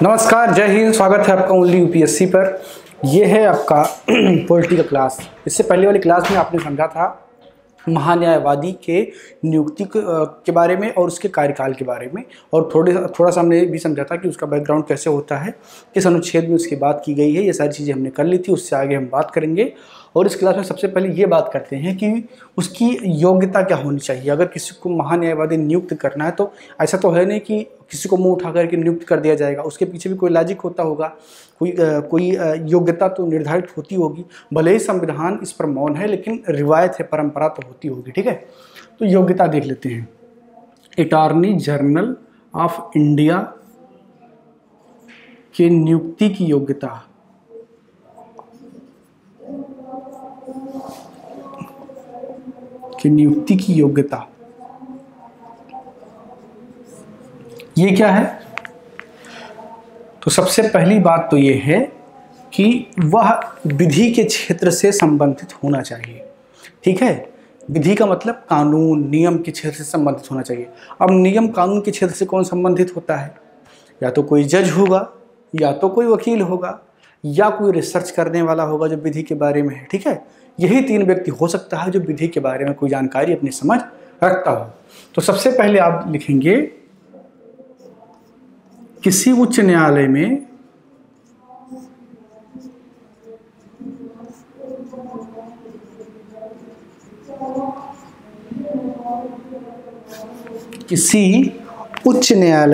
नमस्कार, जय हिंद। स्वागत है आपका ओनली यूपीएससी पर। यह है आपका पॉलिटी का क्लास। इससे पहले वाली क्लास में आपने समझा था महान्यायवादी के नियुक्ति के बारे में और उसके कार्यकाल के बारे में, और थोड़ा सा हमने भी समझा था कि उसका बैकग्राउंड कैसे होता है, किस अनुच्छेद में उसकी बात की गई है। ये सारी चीज़ें हमने कर ली थी, उससे आगे हम बात करेंगे। और इस क्लास में सबसे पहले ये बात करते हैं कि उसकी योग्यता क्या होनी चाहिए। अगर किसी को महान्यायवादी नियुक्त करना है तो ऐसा तो है नहीं कि किसी को मुंह उठा करके नियुक्त कर दिया जाएगा। उसके पीछे भी कोई लॉजिक होता होगा, कोई योग्यता तो निर्धारित होती होगी। भले ही संविधान इस पर मौन है, लेकिन रिवायत है, परंपरा तो होती होगी। ठीक है, तो योग्यता देख लेते हैं। अटॉर्नी जनरल ऑफ इंडिया के नियुक्ति की योग्यता, ये क्या है? तो सबसे पहली बात तो ये है कि वह विधि के क्षेत्र से संबंधित होना चाहिए। ठीक है, विधि का मतलब कानून नियम के क्षेत्र से संबंधित होना चाहिए। अब नियम कानून के क्षेत्र से कौन संबंधित होता है? या तो कोई जज होगा, या तो कोई वकील होगा, या कोई रिसर्च करने वाला होगा जो विधि के बारे में है। ठीक है, यही तीन व्यक्ति हो सकता है जो विधि के बारे में कोई जानकारी अपनी समझ रखता हो। तो सबसे पहले आप लिखेंगे किसी उच्च न्यायालय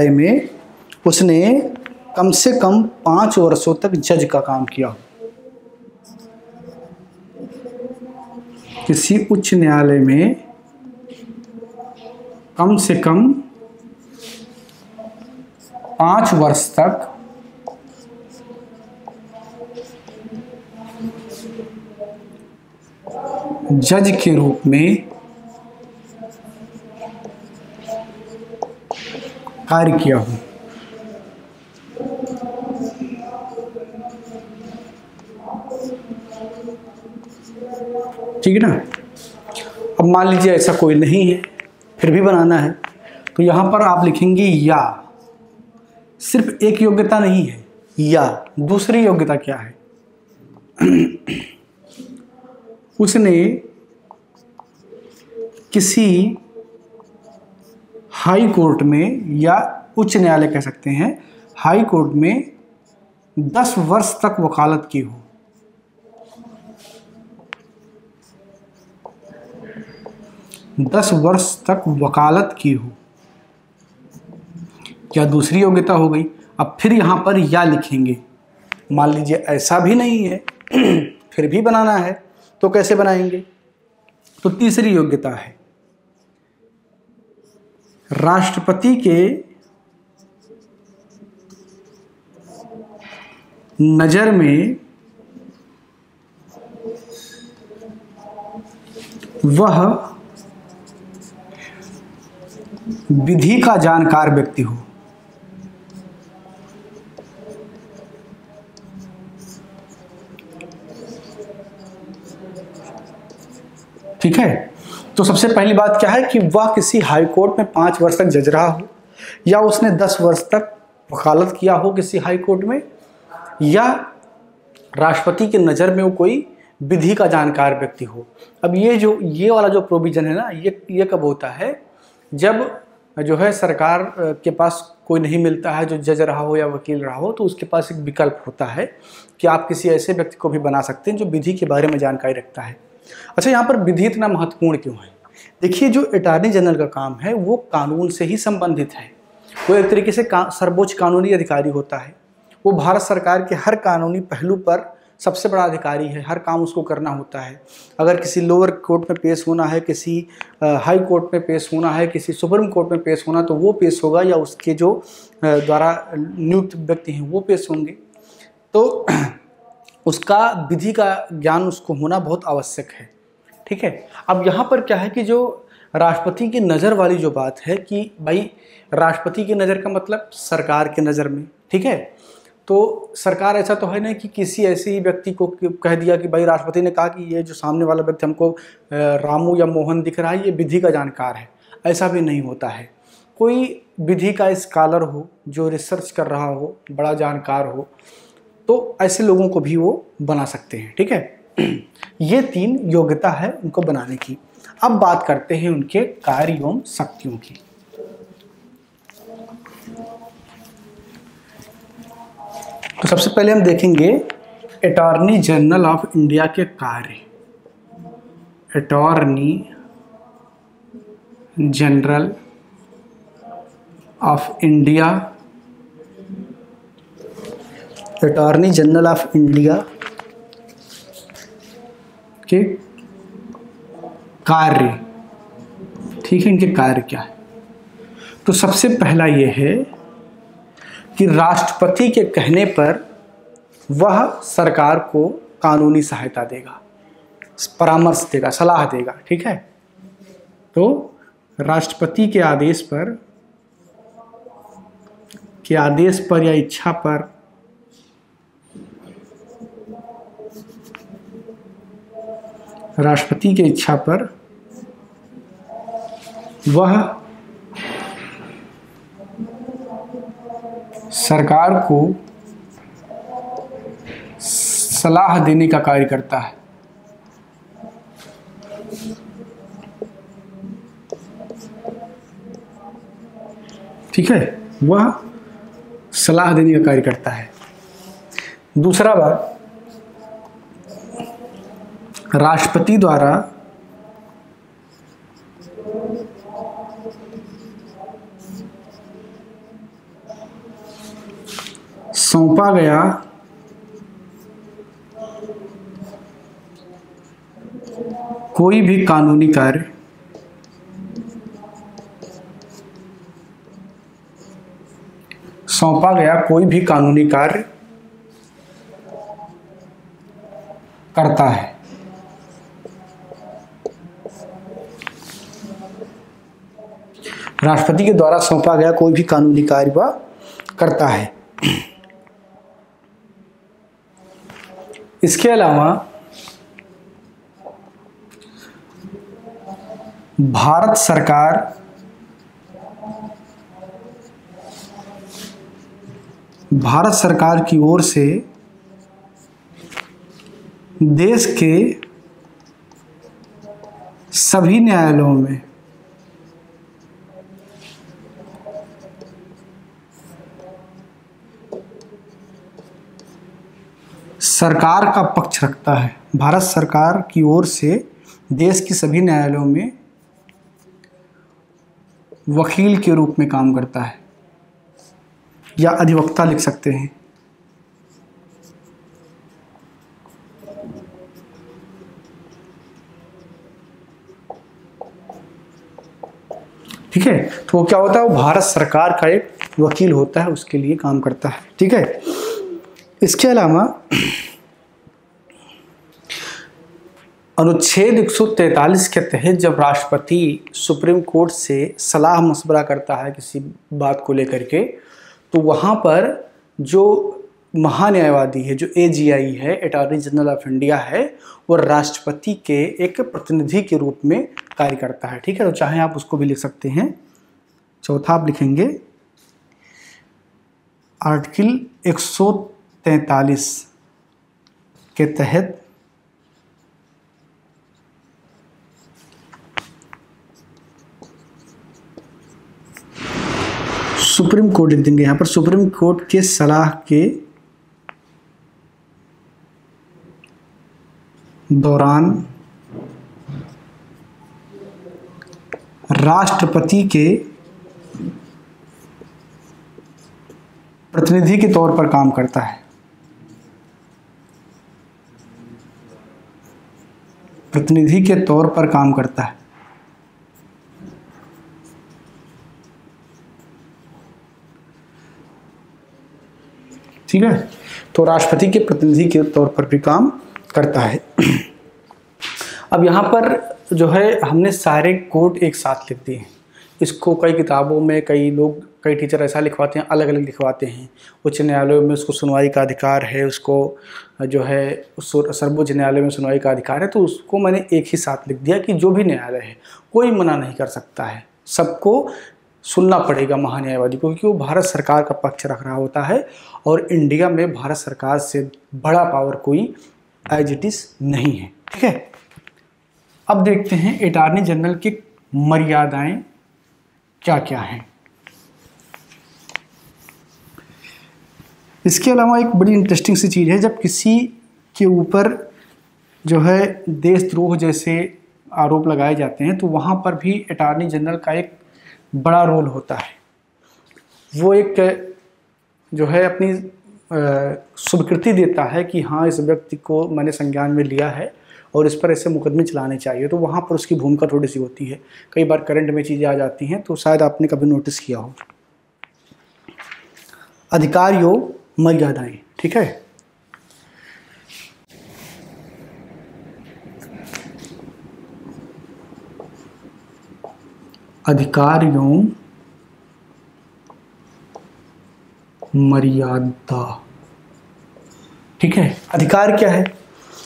में उसने कम से कम 5 वर्षों तक जज का काम किया। किसी उच्च न्यायालय में कम से कम 5 वर्ष तक जज के रूप में कार्य किया हो। ठीक है ना। अब मान लीजिए ऐसा कोई नहीं है, फिर भी बनाना है, तो यहां पर आप लिखेंगे या। सिर्फ एक योग्यता नहीं है, या दूसरी योग्यता क्या है? उसने किसी हाई कोर्ट में, या उच्च न्यायालय कह सकते हैं, हाई कोर्ट में 10 वर्ष तक वकालत की हो। 10 वर्ष तक वकालत की हो, क्या दूसरी योग्यता हो गई। अब फिर यहां पर या लिखेंगे। मान लीजिए ऐसा भी नहीं है, फिर भी बनाना है, तो कैसे बनाएंगे? तो तीसरी योग्यता है राष्ट्रपति के नजर में वह विधि का जानकार व्यक्ति हो। ठीक है, तो सबसे पहली बात क्या है कि वह किसी हाई कोर्ट में 5 वर्ष तक जज रहा हो, या उसने 10 वर्ष तक वकालत किया हो किसी हाई कोर्ट में, या राष्ट्रपति की नज़र में वो कोई विधि का जानकार व्यक्ति हो। अब ये वाला जो प्रोविजन है ना, ये कब होता है? जब जो है सरकार के पास कोई नहीं मिलता है जो जज रहा हो या वकील रहा हो, तो उसके पास एक विकल्प होता है कि आप किसी ऐसे व्यक्ति को भी बना सकते हैं जो विधि के बारे में जानकारी रखता है। अच्छा, यहाँ पर विधि इतना महत्वपूर्ण क्यों है? देखिए, जो अटॉर्नी जनरल का काम है वो कानून से ही संबंधित है। वो एक तरीके से सर्वोच्च कानूनी अधिकारी होता है। वो भारत सरकार के हर कानूनी पहलू पर सबसे बड़ा अधिकारी है। हर काम उसको करना होता है। अगर किसी लोअर कोर्ट में पेश होना है, किसी हाई कोर्ट में पेश होना है, किसी सुप्रीम कोर्ट में पेश होना, तो वो पेश होगा, या उसके जो द्वारा नियुक्त व्यक्ति हैं वो पेश होंगे। तो उसका विधि का ज्ञान उसको होना बहुत आवश्यक है। ठीक है, अब यहाँ पर क्या है कि जो राष्ट्रपति की नज़र वाली जो बात है कि भाई राष्ट्रपति की नज़र का मतलब सरकार की नज़र में। ठीक है, तो सरकार ऐसा तो है नहीं कि किसी ऐसे ही व्यक्ति को कह दिया कि भाई राष्ट्रपति ने कहा कि ये जो सामने वाला व्यक्ति हमको रामू या मोहन दिख रहा है ये विधि का जानकार है, ऐसा भी नहीं होता है। कोई विधि का स्कॉलर हो, जो रिसर्च कर रहा हो, बड़ा जानकार हो, तो ऐसे लोगों को भी वो बना सकते हैं। ठीक है, ये 3 योग्यता है उनको बनाने की। अब बात करते हैं उनके कार्य एवं शक्तियों की। तो सबसे पहले हम देखेंगे अटॉर्नी जनरल ऑफ इंडिया के कार्य। Attorney general of India, attorney general of India के कार्य। ठीक है, इनके कार्य क्या है? तो सबसे पहला ये है कि राष्ट्रपति के कहने पर वह सरकार को कानूनी सहायता देगा, परामर्श देगा, सलाह देगा। ठीक है, तो राष्ट्रपति के आदेश पर या इच्छा पर राष्ट्रपति की इच्छा पर वह सरकार को सलाह देने का कार्य करता है। ठीक है, वह सलाह देने का कार्य करता है। दूसरा बात, राष्ट्रपति द्वारा सौंपा गया कोई भी कानूनी कार्य करता है। राष्ट्रपति के द्वारा सौंपा गया कोई भी कानूनी कार्य वह करता है। इसके अलावा भारत सरकार की ओर से देश के सभी न्यायालयों में सरकार का पक्ष रखता है। भारत सरकार की ओर से देश की सभी न्यायालयों में वकील के रूप में काम करता है, या अधिवक्ता लिख सकते हैं। ठीक है, तो वो क्या होता है, वो भारत सरकार का एक वकील होता है, उसके लिए काम करता है। ठीक है, इसके अलावा अनुच्छेद 143 के तहत जब राष्ट्रपति सुप्रीम कोर्ट से सलाह मशवरा करता है किसी बात को लेकर के, तो वहाँ पर जो महान्यायवादी है, जो AGI है, अटॉर्नी जनरल ऑफ इंडिया है, वो राष्ट्रपति के एक प्रतिनिधि के रूप में कार्य करता है। ठीक है, तो चाहे आप उसको भी लिख सकते हैं। चौथा आप लिखेंगे आर्टिकल 143 के तहत सुप्रीम कोर्ट लिख देंगे। यहाँ पर सुप्रीम कोर्ट के सलाह के दौरान राष्ट्रपति के प्रतिनिधि के तौर पर काम करता है। प्रतिनिधि के तौर पर काम करता है। ठीक है, तो राष्ट्रपति के प्रतिनिधि के तौर पर भी काम करता है। अब यहाँ पर जो है हमने सारे कोड एक साथ लिख दिए हैं। इसको कई किताबों में कई टीचर ऐसा लिखवाते हैं, अलग अलग लिखवाते हैं। उच्च न्यायालयों में उसको सुनवाई का अधिकार है, उसको जो है सर्वोच्च न्यायालय में सुनवाई का अधिकार है, तो उसको मैंने एक ही साथ लिख दिया कि जो भी न्यायालय है कोई मना नहीं कर सकता है, सबको सुनना पड़ेगा महान्यायवादी को, क्योंकि वो भारत सरकार का पक्ष रख रहा होता है और इंडिया में भारत सरकार से बड़ा पावर कोई एज इट इज नहीं है। ठीक है, अब देखते हैं अटॉर्नी जनरल की मर्यादाएं क्या क्या हैं। इसके अलावा एक बड़ी इंटरेस्टिंग सी चीज़ है, जब किसी के ऊपर जो है देशद्रोह जैसे आरोप लगाए जाते हैं तो वहाँ पर भी अटॉर्नी जनरल का एक बड़ा रोल होता है। वो एक जो है अपनी स्वीकृति देता है कि हाँ इस व्यक्ति को मैंने संज्ञान में लिया है और इस पर ऐसे मुकदमे चलाने चाहिए, तो वहाँ पर उसकी भूमिका थोड़ी सी होती है। कई बार करंट में चीज़ें आ जाती हैं, तो शायद आपने कभी नोटिस किया हो। अधिकार योग मर्यादाएं, ठीक है। अधिकार एवं मर्यादा, ठीक है। अधिकार क्या है?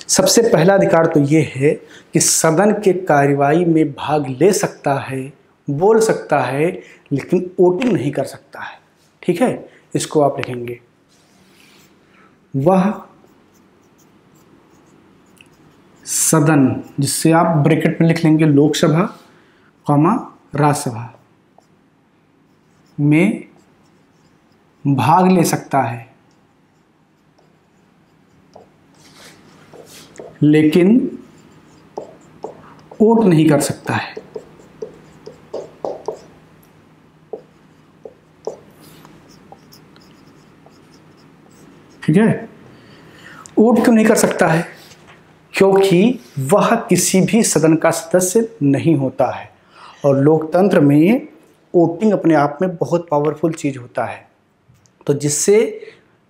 सबसे पहला अधिकार तो ये है कि सदन के कार्यवाही में भाग ले सकता है, बोल सकता है, लेकिन वोटिंग नहीं कर सकता है। ठीक है, इसको आप लिखेंगे। वह सदन, जिससे आप ब्रैकेट में लिख लेंगे लोकसभा कॉमा राज्यसभा में भाग ले सकता है, लेकिन वोट नहीं कर सकता है। ठीक है, वोट क्यों नहीं कर सकता है? क्योंकि वह किसी भी सदन का सदस्य नहीं होता है और लोकतंत्र में वोटिंग अपने आप में बहुत पावरफुल चीज़ होता है। तो जिससे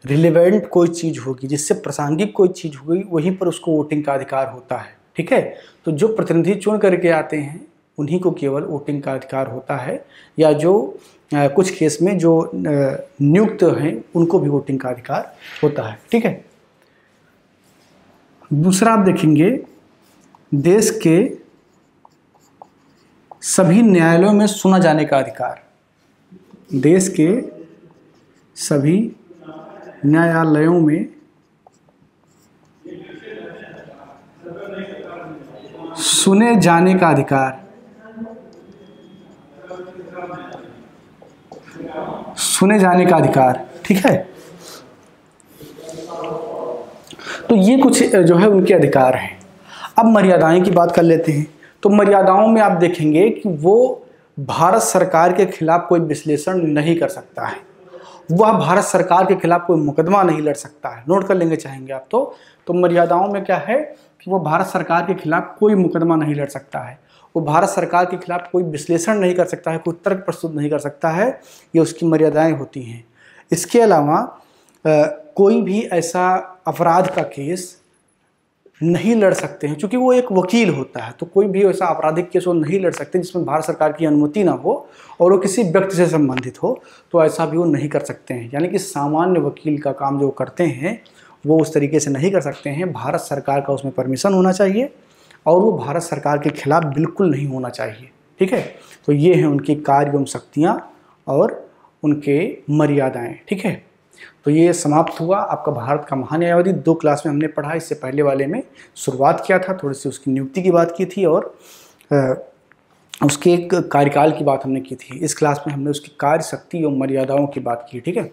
रिलेवेंट कोई चीज़ होगी, जिससे प्रासंगिक कोई चीज़ होगी, वहीं पर उसको वोटिंग का अधिकार होता है। ठीक है, तो जो प्रतिनिधि चुन करके आते हैं उन्हीं को केवल वोटिंग का अधिकार होता है, या जो कुछ केस में जो नियुक्त हैं उनको भी वोटिंग का अधिकार होता है। ठीक है, दूसरा आप देखेंगे देश के सभी न्यायालयों में सुना जाने का अधिकार। देश के सभी न्यायालयों में सुने जाने का अधिकार, सुने जाने का अधिकार। ठीक है, तो ये कुछ जो है उनके अधिकार हैं। अब मर्यादाएं की बात कर लेते हैं। तो मर्यादाओं में आप देखेंगे कि वो भारत सरकार के खिलाफ कोई विश्लेषण नहीं कर सकता है, वह भारत सरकार के खिलाफ कोई मुकदमा नहीं लड़ सकता है। नोट कर लेंगे चाहेंगे आप तो मर्यादाओं में क्या है कि वो भारत सरकार के खिलाफ कोई मुकदमा नहीं लड़ सकता है, वो भारत सरकार के खिलाफ कोई विश्लेषण नहीं कर सकता है, कोई तर्क प्रस्तुत नहीं कर सकता है। ये उसकी मर्यादाएं होती हैं। इसके अलावा कोई भी ऐसा अपराध का केस नहीं लड़ सकते हैं, क्योंकि वो एक वकील होता है। तो कोई भी ऐसा आपराधिक केस वो नहीं लड़ सकते जिसमें भारत सरकार की अनुमति ना हो और वो किसी व्यक्ति से संबंधित हो, तो ऐसा भी वो नहीं कर सकते हैं। यानी कि सामान्य वकील का काम जो करते हैं वो उस तरीके से नहीं कर सकते हैं। भारत सरकार का उसमें परमिशन होना चाहिए और वो भारत सरकार के खिलाफ बिल्कुल नहीं होना चाहिए। ठीक है, तो ये हैं उनकी कार्य एवं शक्तियाँ और उनके मर्यादाएँ। ठीक है, तो ये समाप्त हुआ आपका भारत का महान्यायवादी। 2 क्लास में हमने पढ़ा। इससे पहले वाले में शुरुआत किया था, थोड़ी सी उसकी नियुक्ति की बात की थी और उसके एक कार्यकाल की बात हमने की थी। इस क्लास में हमने उसकी कार्य शक्ति और मर्यादाओं की बात की। ठीक है,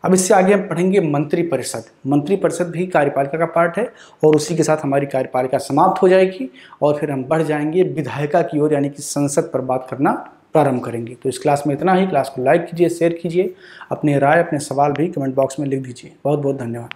अब इससे आगे हम पढ़ेंगे मंत्रिपरिषद। मंत्रिपरिषद भी कार्यपालिका का पार्ट है और उसी के साथ हमारी कार्यपालिका समाप्त हो जाएगी और फिर हम बढ़ जाएंगे विधायिका की ओर, यानी कि संसद पर बात करना प्रारंभ करेंगे। तो इस क्लास में इतना ही। क्लास को लाइक कीजिए, शेयर कीजिए, अपने राय अपने सवाल भी कमेंट बॉक्स में लिख दीजिए। बहुत बहुत धन्यवाद।